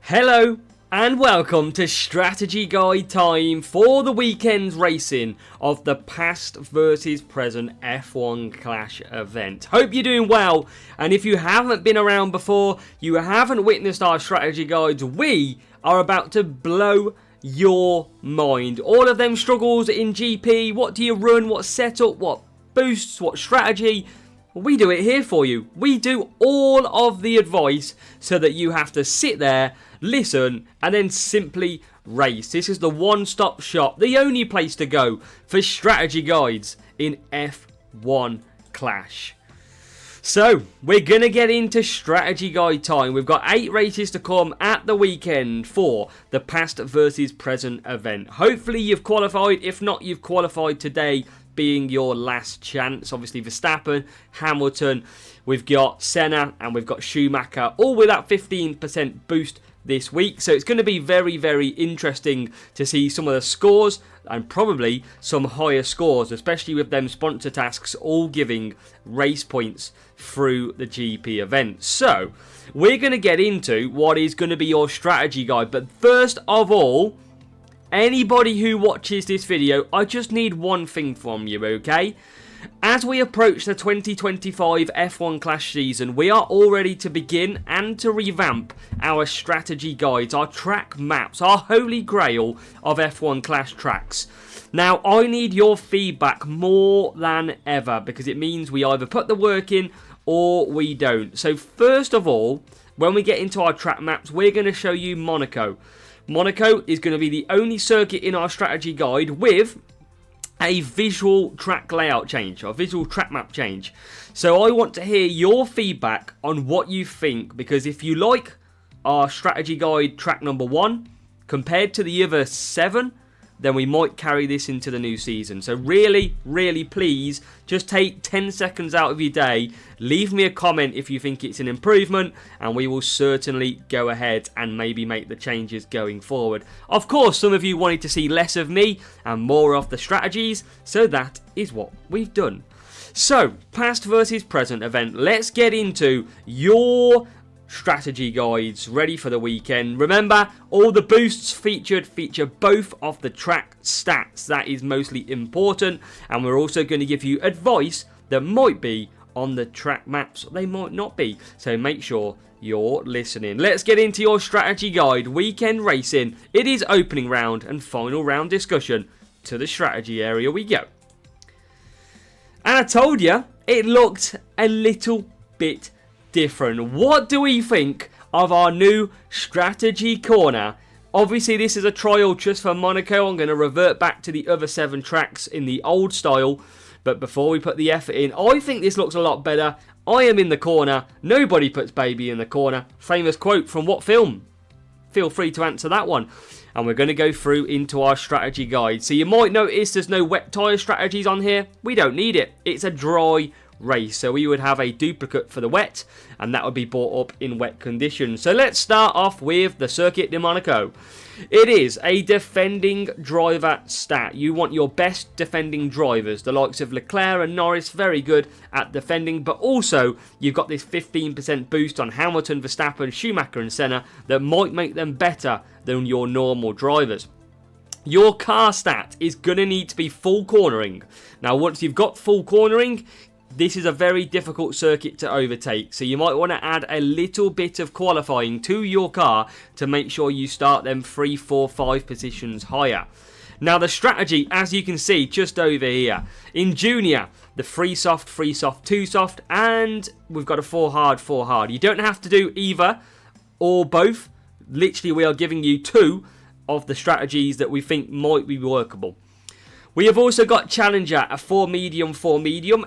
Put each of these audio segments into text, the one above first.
Hello and welcome to strategy guide time for the weekend's racing of the past versus present F1 Clash event. Hope you're doing well, and if you haven't been around before, you haven't witnessed our strategy guides, we are about to blow your mind. All of them struggles in GP, what do you run, what setup, what boosts, what strategy. We do it here for you. We do all of the advice so that you have to sit there, listen, and then simply race. This is the one-stop shop, the only place to go for strategy guides in F1 Clash. So, we're going to get into strategy guide time. We've got 8 races to come at the weekend for the past versus present event. Hopefully you've qualified. If not, you've qualified today, being your last chance. Obviously Verstappen, Hamilton, we've got Senna and we've got Schumacher, all with that 15% boost this week. So it's going to be very, very interesting to see some of the scores and probably some higher scores, especially with them sponsor tasks all giving race points through the GP event. So we're going to get into what is going to be your strategy guide. But first of all, anybody who watches this video, I just need one thing from you, okay? As we approach the 2025 F1 Clash season, we are all ready to begin and to revamp our strategy guides, our track maps, our holy grail of F1 Clash tracks. Now, I need your feedback more than ever because it means we either put the work in or we don't. So first of all, when we get into our track maps, we're going to show you Monaco. Monaco is going to be the only circuit in our strategy guide with a visual track layout change, or visual track map change. So I want to hear your feedback on what you think, because if you like our strategy guide track number 1 compared to the other 7, then we might carry this into the new season. So really, really please, just take 10 seconds out of your day, leave me a comment if you think it's an improvement, and we will certainly go ahead and maybe make the changes going forward. Of course, some of you wanted to see less of me and more of the strategies, so that is what we've done. So, past versus present event, let's get into your strategy guides ready for the weekend. Remember, all the boosts feature both of the track stats. That is mostly important, and we're also going to give you advice that might be on the track maps, they might not be, so make sure you're listening. Let's get into your strategy guide, weekend racing. It is opening round and final round discussion. To the strategy area we go. And I told you it looked a little bit different. What do we think of our new strategy corner? Obviously this is a trial just for Monaco. I'm going to revert back to the other 7 tracks in the old style, but before we put the effort in, I think this looks a lot better. I am in the corner, nobody puts baby in the corner. Famous quote from what film? Feel free to answer that one. And we're going to go through into our strategy guide. So you might notice there's no wet tyre strategies on here. We don't need it. It's a dry race, so we would have a duplicate for the wet, and that would be brought up in wet conditions. So let's start off with the Circuit de Monaco. It is a defending driver stat. You want your best defending drivers, the likes of Leclerc and Norris, very good at defending, but also you've got this 15% boost on Hamilton, Verstappen, Schumacher and Senna that might make them better than your normal drivers. Your car stat is going to need to be full cornering. Now once you've got full cornering, this is a very difficult circuit to overtake, so you might want to add a little bit of qualifying to your car to make sure you start them 3, 4, 5 positions higher. Now the strategy, as you can see just over here, in Junior, the 3 soft, 2 soft, and we've got a 4 hard, 4 hard. You don't have to do either or both. Literally we are giving you 2 of the strategies that we think might be workable. We have also got Challenger, a 4 medium,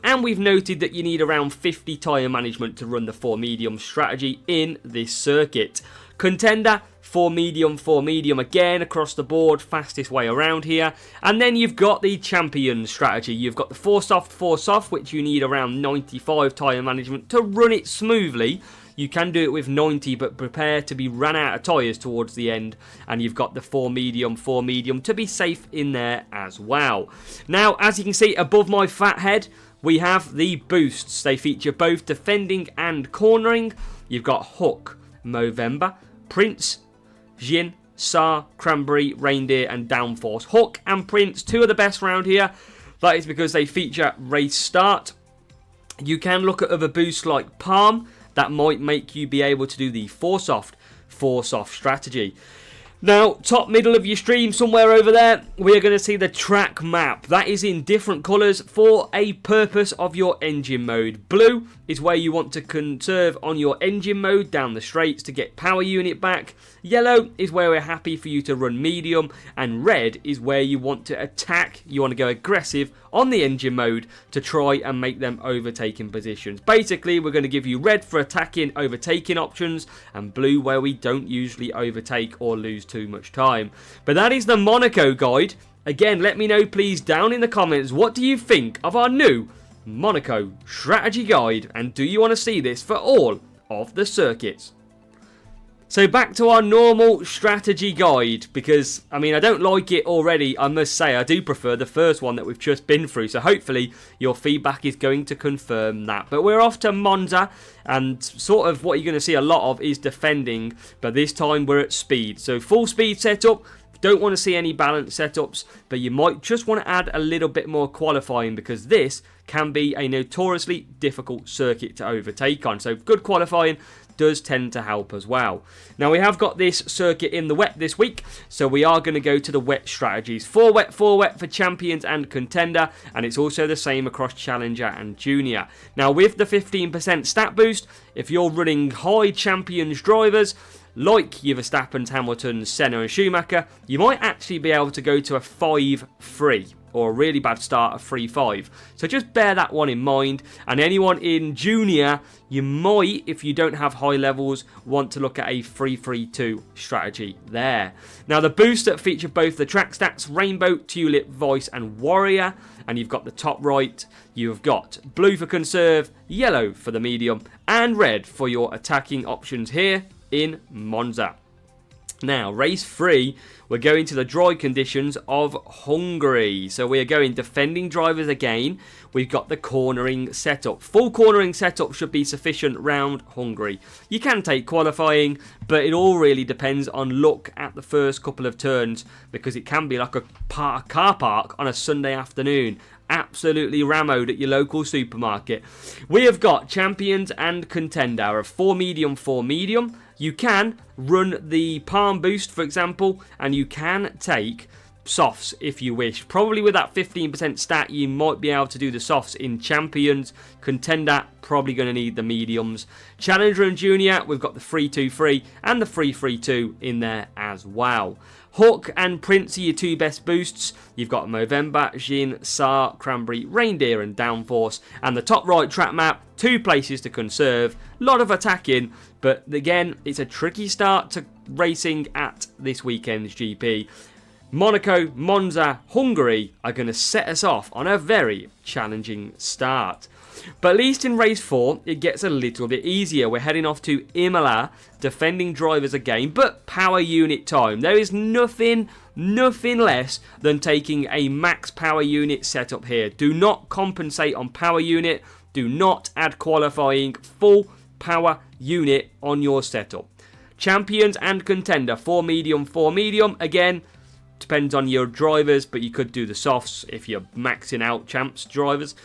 and we've noted that you need around 50 tyre management to run the 4 medium strategy in this circuit. Contender, 4 medium again across the board, fastest way around here. And then you've got the Champion strategy. You've got the 4 soft, which you need around 95 tyre management to run it smoothly. You can do it with 90, but prepare to be run out of tyres towards the end. And you've got the 4 medium to be safe in there as well. Now, as you can see above my fat head, we have the boosts. They feature both defending and cornering. You've got Hook, Movember, Prince, Jin, Tsar, Cranberry, Reindeer and Downforce. Hook and Prince, 2 of the best round here. That is because they feature race start. You can look at other boosts like Palm. That might make you be able to do the Force Off strategy. Now, top middle of your stream, somewhere over there, we are going to see the track map. That is in different colours for a purpose of your engine mode. Blue is where you want to conserve on your engine mode down the straights to get power unit back. Yellow is where we're happy for you to run medium. And red is where you want to attack. You want to go aggressive on the engine mode to try and make them overtaking positions. Basically, we're going to give you red for attacking, overtaking options, and blue where we don't usually overtake or lose too much time. But that is the Monaco guide. Again, let me know please down in the comments, what do you think of our new Monaco strategy guide, and do you want to see this for all of the circuits? So back to our normal strategy guide, because, I mean, I don't like it already, I must say. I do prefer the first one that we've just been through, so hopefully your feedback is going to confirm that. But we're off to Monza, and sort of what you're going to see a lot of is defending, but this time we're at speed. So full speed setup. Don't want to see any balanced setups, but you might just want to add a little bit more qualifying, because this can be a notoriously difficult circuit to overtake on. So good qualifying does tend to help as well. Now we have got this circuit in the wet this week, so we are going to go to the wet strategies. 4 wet for Champions and Contender, and it's also the same across Challenger and Junior. Now with the 15% stat boost, if you're running high Champions drivers, like your Verstappens, Hamiltons, Senna and Schumacher, you might actually be able to go to a 5-3. Or a really bad start of 3-5. So just bear that one in mind. And anyone in Junior, you might, if you don't have high levels, want to look at a 3-3-2 strategy there. Now the boosts that feature both the track stats, Rainbow, Tulip, Voice and Warrior. And you've got the top right, you've got blue for conserve, yellow for the medium, and red for your attacking options here in Monza. Now, race 3, we're going to the dry conditions of Hungary. So we are going defending drivers again. We've got the cornering setup. Full cornering setup should be sufficient round Hungary. You can take qualifying, but it all really depends on luck at the first couple of turns, because it can be like a car park on a Sunday afternoon. Absolutely rammed at your local supermarket. We have got Champions and Contender of 4 medium, 4 medium. You can run the Palm boost, for example, and you can take softs if you wish. Probably with that 15% stat, you might be able to do the softs in Champions. Contender, probably going to need the mediums. Challenger and Junior, we've got the 3-2-3 and the 3-3-2 in there as well. Hook and Prince are your 2 best boosts. You've got Movember, Jin, Tsar, Cranberry, Reindeer and Downforce. And the top right track map, 2 places to conserve. A lot of attacking, but again, it's a tricky start to racing at this weekend's GP. Monaco, Monza, Hungary are going to set us off on a very challenging start. But at least in race 4, it gets a little bit easier. We're heading off to Imola, defending drivers again, but power unit time. There is nothing less than taking a max power unit setup here. Do not compensate on power unit. Do not add qualifying. Full power unit on your setup. Champions and Contender, 4 medium, 4 medium. Again, depends on your drivers, but you could do the softs if you're maxing out champs drivers.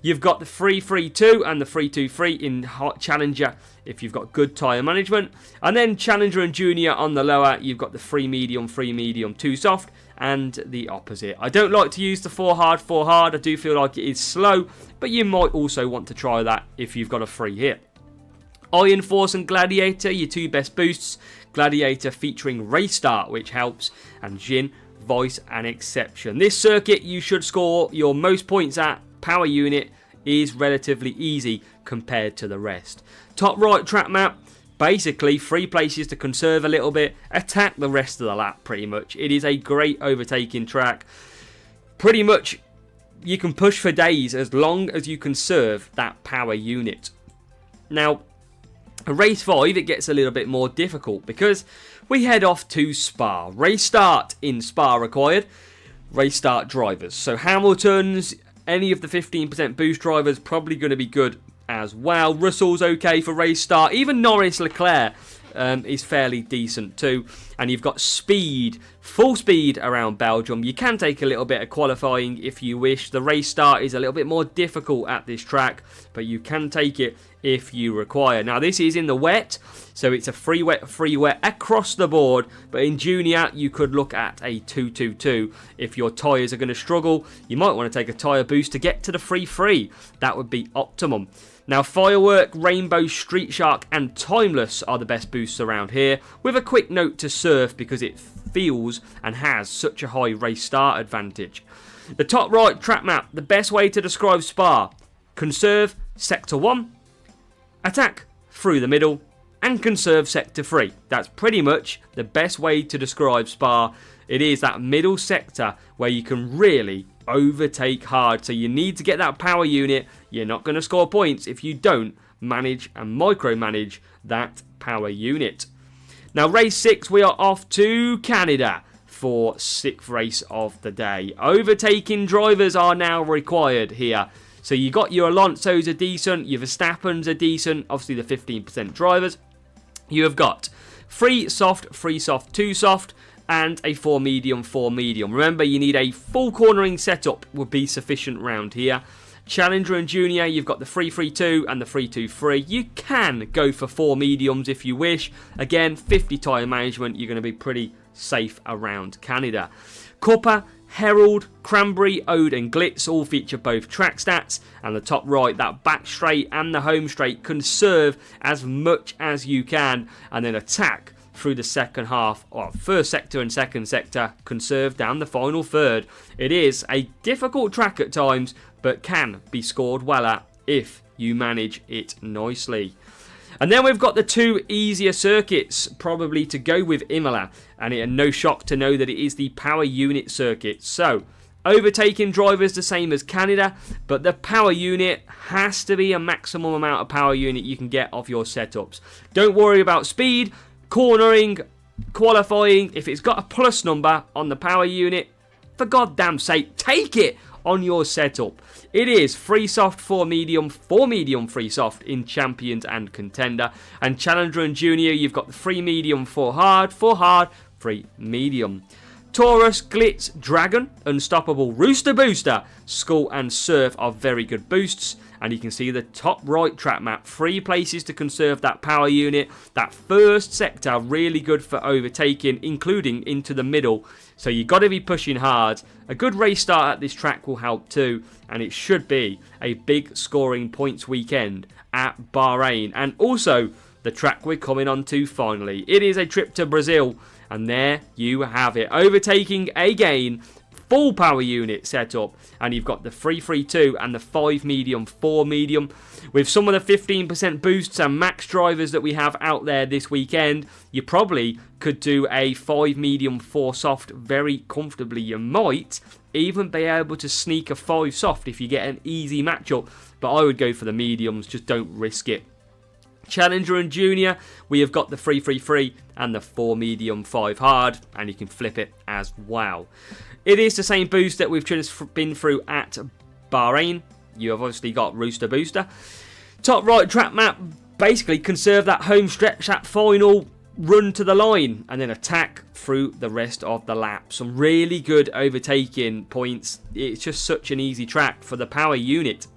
You've got the 3-3-2 and the 3-2-3 in Challenger if you've got good tyre management. And then Challenger and Junior on the lower, you've got the 3 medium, 2 soft, and the opposite. I don't like to use the 4 hard. I do feel like it is slow, but you might also want to try that if you've got a free hit. Iron Force and Gladiator, your 2 best boosts. Gladiator featuring Race Start, which helps, and Jin, Voice and Exception. This circuit you should score your most points at. Power unit is relatively easy compared to the rest. Top right track map, basically 3 places to conserve a little bit, attack the rest of the lap pretty much. It is a great overtaking track. Pretty much you can push for days as long as you conserve that power unit. Now, race 5, it gets a little bit more difficult because we head off to Spa. Race start in Spa required. Race start drivers. So Hamilton's, any of the 15% boost drivers, probably going to be good as well. Russell's okay for race start. Even Norris, Leclerc, is fairly decent too. And you've got speed, full speed around Belgium. You can take a little bit of qualifying if you wish. The race start is a little bit more difficult at this track, but you can take it if you require. Now this is in the wet, so it's a free wet across the board, but in junior you could look at a 222. If your tyres are going to struggle, you might want to take a tyre boost to get to the free. That would be optimum. Now Firework, Rainbow, Street Shark and Timeless are the best boosts around here, with a quick note to Surf because it feels and has such a high race start advantage. The top right track map, the best way to describe Spa: conserve sector 1, attack through the middle, and conserve sector 3. That's pretty much the best way to describe Spa. It is that middle sector where you can really overtake hard. So you need to get that power unit. You're not going to score points if you don't manage and micromanage that power unit. Now race 6, we are off to Canada for 6th race of the day. Overtaking drivers are now required here. So you got your Alonso's are decent, your Verstappen's are decent, obviously the 15% drivers. You have got 3 soft, 2 soft, and a 4 medium, 4 medium. Remember, you need a full cornering setup would be sufficient round here. Challenger and Junior, you've got the 3-3-2 and the 3-2-3. You can go for 4 mediums if you wish. Again, 50 tyre management, you're going to be pretty safe around Canada. Cuppa, Herald, Cranberry, Ode and Glitz all feature both track stats, and the top right, that back straight and the home straight, conserve as much as you can and then attack through the second half, or first sector and second sector, conserve down the final third. It is a difficult track at times, but can be scored well at if you manage it nicely. And then we've got the 2 easier circuits probably to go with Imola, and it no shock to know that it is the power unit circuit. So overtaking drivers the same as Canada, but the power unit has to be a maximum amount of power unit you can get off your setups. Don't worry about speed, cornering, qualifying. If it's got a plus number on the power unit, for goddamn sake, take it on your setup. It is 3 soft, 4 medium, 3 soft in Champions and Contender. And Challenger and Junior, you've got the 3 medium, 4 hard, 3 medium. Taurus, Glitz, Dragon, Unstoppable, Rooster Booster, Skull and Surf are very good boosts. And you can see the top right track map, 3 places to conserve that power unit. That first sector, really good for overtaking, including into the middle. So you've got to be pushing hard. A good race start at this track will help too. And it should be a big scoring points weekend at Bahrain. And also the track we're coming on to finally. It is a trip to Brazil. And there you have it. Overtaking again. Full power unit setup, and you've got the 3-3-2 and the 5 medium, 4 medium. With some of the 15% boosts and max drivers that we have out there this weekend, you probably could do a 5 medium, 4 soft very comfortably. You might even be able to sneak a 5 soft if you get an easy matchup, but I would go for the mediums, just don't risk it. Challenger and Junior, we have got the 3-3-3 and the 4 medium, 5 hard, and you can flip it as well. It is the same boost that we've just been through at Bahrain. You have obviously got Rooster Booster. Top right track map, basically conserve that home stretch, that final run to the line, and then attack through the rest of the lap. Some really good overtaking points. It's just such an easy track for the power unit.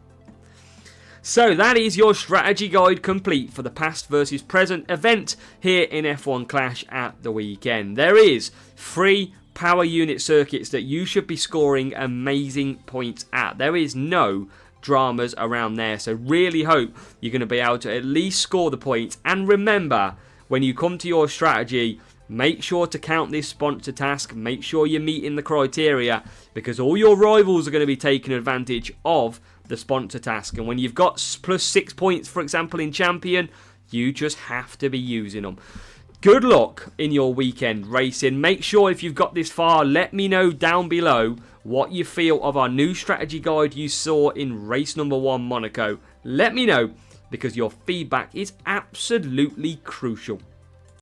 So that is your strategy guide complete for the past versus present event here in F1 Clash at the weekend. There is 3 power unit circuits that you should be scoring amazing points at. There is no dramas around there, so really hope you're going to be able to at least score the points. And remember, when you come to your strategy, make sure to count this sponsor task, make sure you're meeting the criteria, because all your rivals are going to be taking advantage of the sponsor task. And when you've got plus 6 points, for example, in Champion, you just have to be using them. Good luck in your weekend racing. Make sure if you've got this far, let me know down below what you feel of our new strategy guide you saw in race number 1 Monaco. Let me know, because your feedback is absolutely crucial.